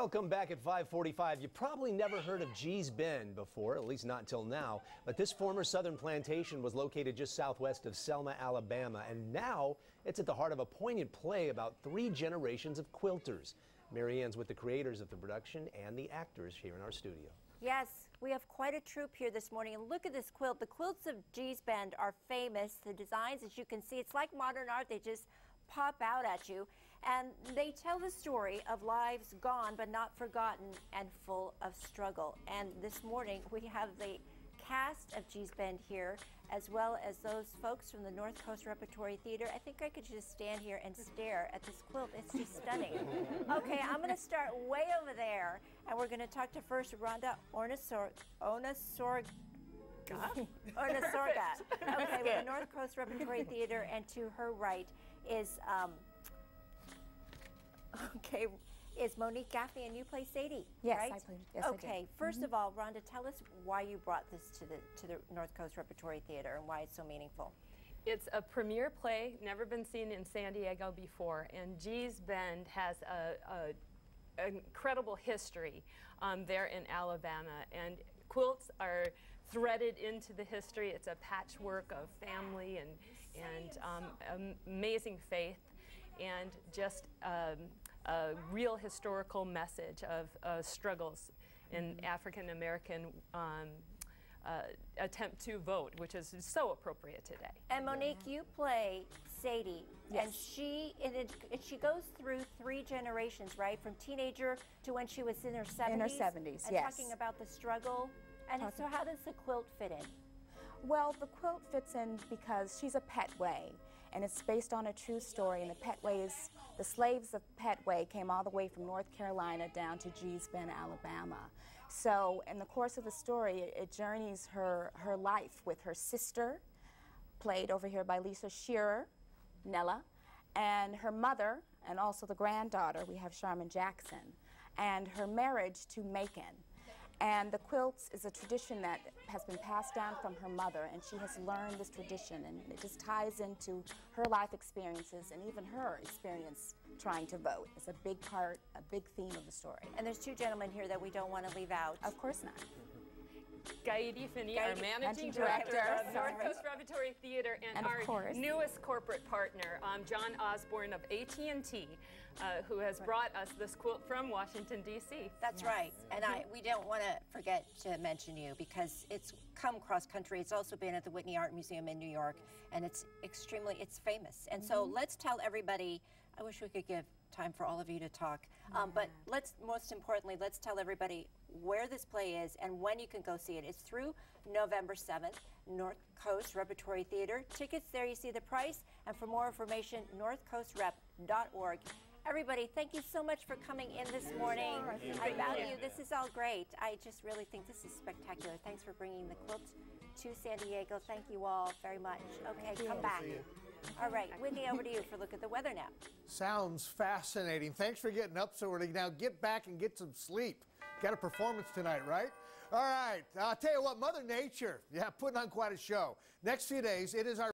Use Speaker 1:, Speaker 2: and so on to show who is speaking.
Speaker 1: Welcome back at 5:45. You probably never heard of Gee's Bend before, at least not until now. But this former southern plantation was located just southwest of Selma, Alabama. And now it's at the heart of a poignant play about 3 generations of quilters. Mary Ann's with the creators of the production and the actors here in our studio.
Speaker 2: Yes, we have quite a troupe here this morning. And look at this quilt. The quilts of Gee's Bend are famous. The designs, as you can see, it's like modern art. They just pop out at you, and they tell the story of lives gone but not forgotten and full of struggle. And this morning we have the cast of Gee's Bend here, as well as those folks from the North Coast Repertory Theater. I think I could just stand here and stare at this quilt. It's just stunning. Okay, I'm going to start way over there, and we're going to talk to first Rhonda Onasorga. Okay, with the North Coast Repertory Theater, and to her right is is Monique Gaffney, and you play Sadie,
Speaker 3: yes,
Speaker 2: right?
Speaker 3: I play. Yes,
Speaker 2: okay,
Speaker 3: I do.
Speaker 2: First of all, Rhonda, tell us why you brought this to the North Coast Repertory Theater and why it's so meaningful.
Speaker 4: It's a premiere play, never been seen in San Diego before, and Gee's Bend has an incredible history there in Alabama, and quilts are threaded into the history. It's a patchwork of family and amazing faith, and just a real historical message of struggles in African American attempt to vote, which is so appropriate today.
Speaker 2: And Monique, you play Sadie,
Speaker 3: yes.
Speaker 2: And she goes through 3 generations, right? From teenager to when she was in her 70s.
Speaker 3: In her 70s,
Speaker 2: and
Speaker 3: yes.
Speaker 2: Talking about the struggle. And so how does the quilt fit in?
Speaker 3: Well, the quilt fits in because she's a Petway, and it's based on a true story. And the slaves of Petway came all the way from North Carolina down to Gee's Bend, Alabama. So in the course of the story, it journeys her life with her sister, played over here by Lisa Shearer, Nella, and her mother, and also the granddaughter, we have Charmin Jackson, and her marriage to Macon. And the quilts is a tradition that has been passed down from her mother, and she has learned this tradition, and it just ties into her life experiences and even her experience trying to vote. It's a big part, a big theme of the story.
Speaker 2: And there's 2 gentlemen here that we don't want to leave out.
Speaker 3: Of course not.
Speaker 4: Gaidi Finney, our managing director of North Coast Repertory Theater, and our newest corporate partner, John Osborne of AT&T, who has brought us this quilt from Washington, D.C.
Speaker 2: That's right. And we don't want to forget to mention you, because it's come cross country. It's also been at the Whitney Art Museum in New York, and it's famous. And so let's tell everybody, I wish we could give time for all of you to talk, but most importantly, let's tell everybody where this play is and when you can go see it. It's through November 7th, North Coast Repertory Theater. Tickets there, you see the price, and for more information, northcoastrep.org. Everybody, thank you so much for coming in this morning. I value this is all great. I just really think this is spectacular. Thanks for bringing the quilt to San Diego. Thank you all very much. Okay, come back. All right, Whitney, over to you for a look at the weather now.
Speaker 5: Sounds fascinating. Thanks for getting up so early. Now get back and get some sleep. Got a performance tonight, right? All right, I'll tell you what, Mother Nature, putting on quite a show. Next few days, it is our